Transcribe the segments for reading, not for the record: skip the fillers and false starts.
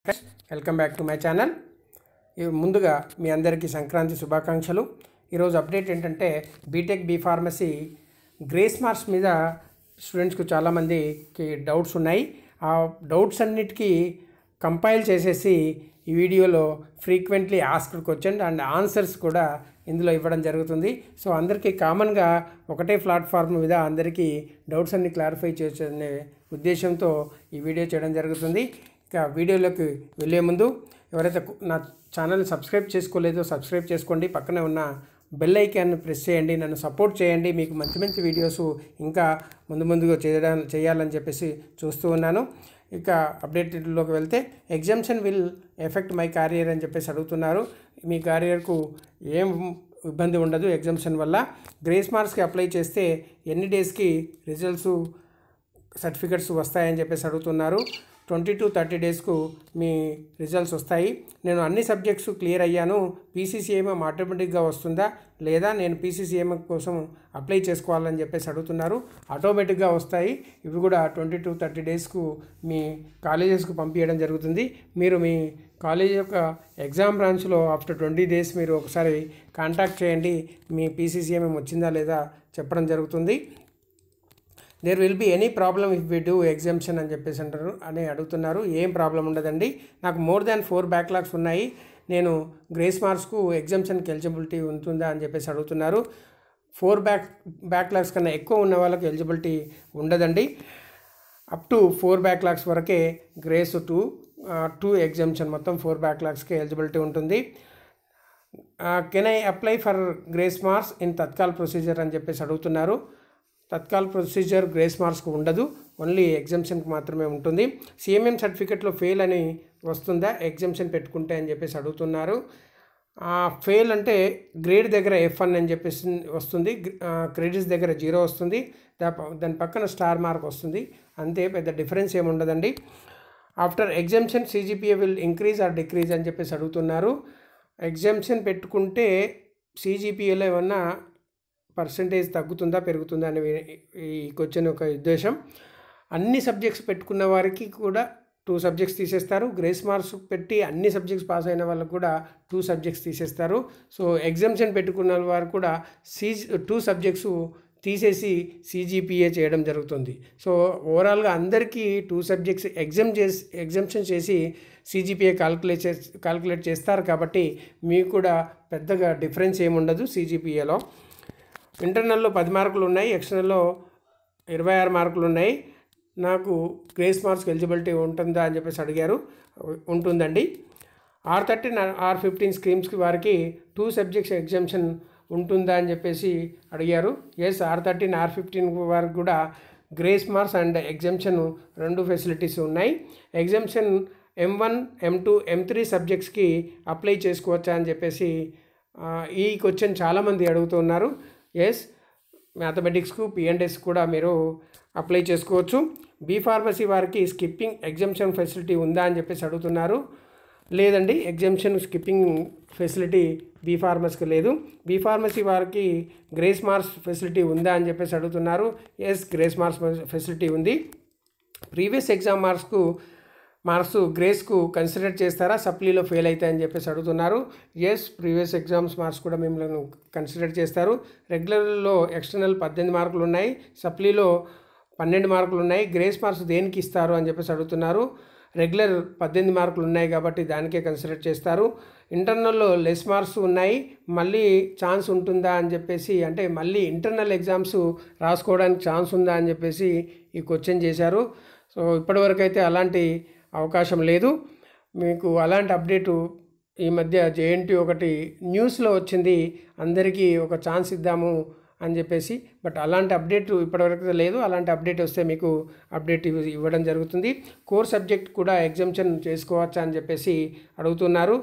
Welcome back to my channel. ముందుగా మీ అందరికీ సంక్రాంతి శుభాకాంక్షలు. ఈరోజు అప్డేట్ ఏంటంటే BTech B pharmacy grace marks మీద స్టూడెంట్స్కు చాలామందికి డౌట్స్ ఉన్నాయి. ఆ డౌట్స్ అన్నిటికీ కంపైల్ చేసేసి ఈ వీడియోలో frequently asked question and answers కూడా ఇందులో ఇవ్వడం జరుగుతుంది. సో అందరికీ కామన్గా ఒకటే ప్లాట్ఫామ్ మీద అందరికీ డౌట్స్ అన్ని క్లారిఫై చేసే ఉద్దేశంతో ఈ వీడియో చేయడం జరుగుతుంది. ఇక వీడియోలోకి వెళ్ళే ముందు ఎవరైతే నా ఛానల్ని సబ్స్క్రైబ్ చేసుకోలేదో సబ్స్క్రైబ్ చేసుకోండి, పక్కనే ఉన్న బెల్ ఐకాన్ని ప్రెస్ చేయండి, నన్ను సపోర్ట్ చేయండి. మీకు మంచి మంచి వీడియోస్ ఇంకా ముందుగా చేయాలని చెప్పేసి చూస్తూ ఉన్నాను. ఇక అప్డేట్లోకి వెళ్తే exemption will affect my carrier అని చెప్పేసి అడుగుతున్నారు. మీ క్యారియర్కు ఏం ఇబ్బంది ఉండదు ఎగ్జామ్షన్ వల్ల. గ్రేస్ మార్క్స్కి అప్లై చేస్తే ఎన్ని డేస్కి రిజల్ట్స్ సర్టిఫికెట్స్ వస్తాయని చెప్పేసి అడుగుతున్నారు. 20 to 30 డేస్కు మీ రిజల్ట్స్ వస్తాయి. నేను అన్ని సబ్జెక్ట్స్ క్లియర్ అయ్యాను, పీసీసీఎంఎం ఆటోమేటిక్గా వస్తుందా లేదా నేను పీసీసీఎంఎం కోసం అప్లై చేసుకోవాలని చెప్పేసి అడుగుతున్నారు. ఆటోమేటిక్గా వస్తాయి. ఇవి కూడా 20 to 30 డేస్కు మీ కాలేజెస్కు పంపించడం జరుగుతుంది. మీరు మీ కాలేజ్ యొక్క ఎగ్జామ్ బ్రాంచ్లో ఆఫ్టర్ 20 డేస్ మీరు ఒకసారి కాంటాక్ట్ చేయండి, మీ పీసీసీఎంఎం వచ్చిందా లేదా చెప్పడం జరుగుతుంది. There will be any problem if we do exemption అని చెప్పేసి అడుగుతున్నారు. ఏం ప్రాబ్లం ఉండదండి. నాకు మోర్ దాన్ 4 బ్యాక్లాగ్స్ ఉన్నాయి, నేను గ్రేస్ మార్క్స్కు ఎగ్జామ్షన్కి ఎలిజిబిలిటీ ఉంటుందా అని చెప్పేసి అడుగుతున్నారు. 4 బ్యాక్లాగ్స్ కన్నా ఎక్కువ ఉన్న వాళ్ళకి ఎలిజిబిలిటీ ఉండదండి. అప్ టు 4 బ్యాక్లాగ్స్ వరకే గ్రేస్ 2 ఎగ్జామ్షన్, మొత్తం 4 బ్యాక్లాగ్స్కి ఎలిజిబిలిటీ ఉంటుంది. Can I apply for grace marks in Tatkal procedure అని చెప్పేసి అడుగుతున్నారు. తత్కాల్ ప్రొసీజర్ గ్రేస్ మార్క్స్కి ఉండదు, ఓన్లీ ఎగ్జామ్షన్కి మాత్రమే ఉంటుంది. సిఎంఎం సర్టిఫికెట్లో ఫెయిల్ అని వస్తుందా ఎగ్జామ్షన్ పెట్టుకుంటే అని చెప్పేసి అడుగుతున్నారు. ఫెయిల్ అంటే గ్రేడ్ దగ్గర F1 అని చెప్పేసి వస్తుంది, క్రెడిట్స్ దగ్గర 0 వస్తుంది, దాని పక్కన స్టార్ మార్క్ వస్తుంది, అంతే, పెద్ద డిఫరెన్స్ ఏమి ఉండదండి. After exemption CGPA will increase or decrease అని చెప్పేసి అడుగుతున్నారు. ఎగ్జామ్షన్ పెట్టుకుంటే సిజిపిఏలో ఏమన్నా పర్సంటేజ్ తగ్గుతుందా పెరుగుతుందా అనే ఈ క్వశ్చన్ యొక్క ఉద్దేశం. అన్ని సబ్జెక్ట్స్ పెట్టుకున్న వారికి కూడా 2 సబ్జెక్ట్స్ తీసేస్తారు. గ్రేస్ మార్క్స్ పెట్టి అన్ని సబ్జెక్ట్స్ పాస్ అయిన వాళ్ళకు కూడా 2 సబ్జెక్ట్స్ తీసేస్తారు. సో ఎగ్జామ్షన్ పెట్టుకున్న వారు కూడా 2 సబ్జెక్ట్స్ తీసేసి సిజిపిఏ చేయడం జరుగుతుంది. సో ఓవరాల్గా అందరికీ 2 సబ్జెక్ట్స్ ఎగ్జామ్షన్ చేసి సిజిపిఏ కాల్కులేట్ చేస్తారు కాబట్టి మీకు కూడా పెద్దగా డిఫరెన్స్ ఏముండదు సిజిపిఏలో. ఇంటర్నల్లో 10 మార్కులు ఉన్నాయి, ఎక్స్టర్నల్లో 26 మార్కులు ఉన్నాయి. నాకు గ్రేస్ మార్క్స్కి ఎలిజిబిలిటీ ఉంటుందా అని చెప్పేసి అడిగారు. ఉంటుందండి. R13 R15 స్కీమ్స్కి వారికి 2 సబ్జెక్ట్స్ ఎగ్జామ్షన్ ఉంటుందా అని చెప్పేసి అడిగారు. ఎస్, R13 R15 వారికి కూడా grace marks and exemption 2 facilities ఉన్నాయి. ఎగ్జామ్షన్ M1 M2 M3 సబ్జెక్ట్స్కి అప్లై చేసుకోవచ్చా అని చెప్పేసి ఈ క్వశ్చన్ చాలామంది అడుగుతున్నారు. ఎస్, మ్యాథమెటిక్స్కు P&S కూడా మీరు అప్లై చేసుకోవచ్చు. బీ ఫార్మసీ వారికి స్కిప్పింగ్ ఎగ్జామ్షన్ ఫెసిలిటీ ఉందా అని చెప్పేసి అడుగుతున్నారు. లేదండి, ఎగ్జామ్షన్ స్కిప్పింగ్ ఫెసిలిటీ బీ ఫార్మసీకి లేదు. బీ ఫార్మసీ వారికి గ్రేస్ మార్క్స్ ఫెసిలిటీ ఉందా అని చెప్పేసి అడుగుతున్నారు. ఎస్, గ్రేస్ మార్క్స్ ఫెసిలిటీ ఉంది. ప్రీవియస్ ఎగ్జామ్ మార్క్స్ గ్రేస్కు కన్సిడర్ చేస్తారా సప్లీలో ఫెయిల్ అవుతాయని చెప్పేసి అడుగుతున్నారు. ఎస్, ప్రీవియస్ ఎగ్జామ్స్ మార్క్స్ కూడా మిమ్మల్ని కన్సిడర్ చేస్తారు. రెగ్యులర్లో ఎక్స్టర్నల్ 18 మార్కులు ఉన్నాయి, సప్లీలో 12 మార్కులు ఉన్నాయి. గ్రేస్ మార్క్స్ దేనికి ఇస్తారు అని చెప్పేసి అడుగుతున్నారు. రెగ్యులర్ 18 మార్కులు ఉన్నాయి కాబట్టి దానికే కన్సిడర్ చేస్తారు. ఇంటర్నల్లో లెస్ మార్క్స్ ఉన్నాయి, మళ్ళీ ఛాన్స్ ఉంటుందా అని చెప్పేసి, అంటే మళ్ళీ ఇంటర్నల్ ఎగ్జామ్స్ రాసుకోవడానికి ఛాన్స్ ఉందా అని చెప్పేసి ఈ క్వశ్చన్ చేశారు. సో ఇప్పటివరకు అయితే అలాంటి అవకాశం లేదు. మీకు అలాంటి అప్డేటు ఈ మధ్య JNTU ఒకటి న్యూస్లో వచ్చింది, అందరికీ ఒక ఛాన్స్ ఇద్దాము అని చెప్పేసి, బట్ అలాంటి అప్డేట్ ఇప్పటివరకు లేదు. అలాంటి అప్డేట్ వస్తే మీకు అప్డేట్ ఇవ్వడం జరుగుతుంది. కోర్ సబ్జెక్ట్ కూడా ఎగ్జామ్షన్ చేసుకోవచ్చా అని చెప్పేసి అడుగుతున్నారు.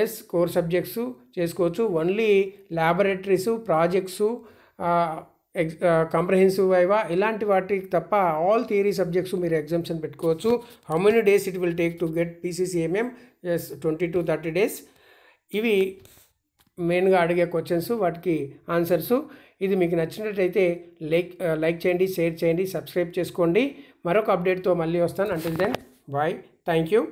ఎస్, కోర్ సబ్జెక్ట్స్ చేసుకోవచ్చు. Only laboratories, projects, comprehensive viva ఇలాంటి వాటికి తప్ప ఆల్ థియరీ సబ్జెక్ట్స్ మీరు ఎగ్జామ్షన్ పెట్టుకోవచ్చు. How many days it will take to get PCCMM? Yes, 20 to 30 days. ఇవి మెయిన్గా అడిగే క్వశ్చన్స్, వాటికి ఆన్సర్సు. ఇది మీకు నచ్చినట్లయితే లైక్ చేయండి, షేర్ చేయండి, సబ్స్క్రైబ్ చేసుకోండి. మరొక అప్డేట్తో మళ్ళీ వస్తాను. Until then bye, thank you.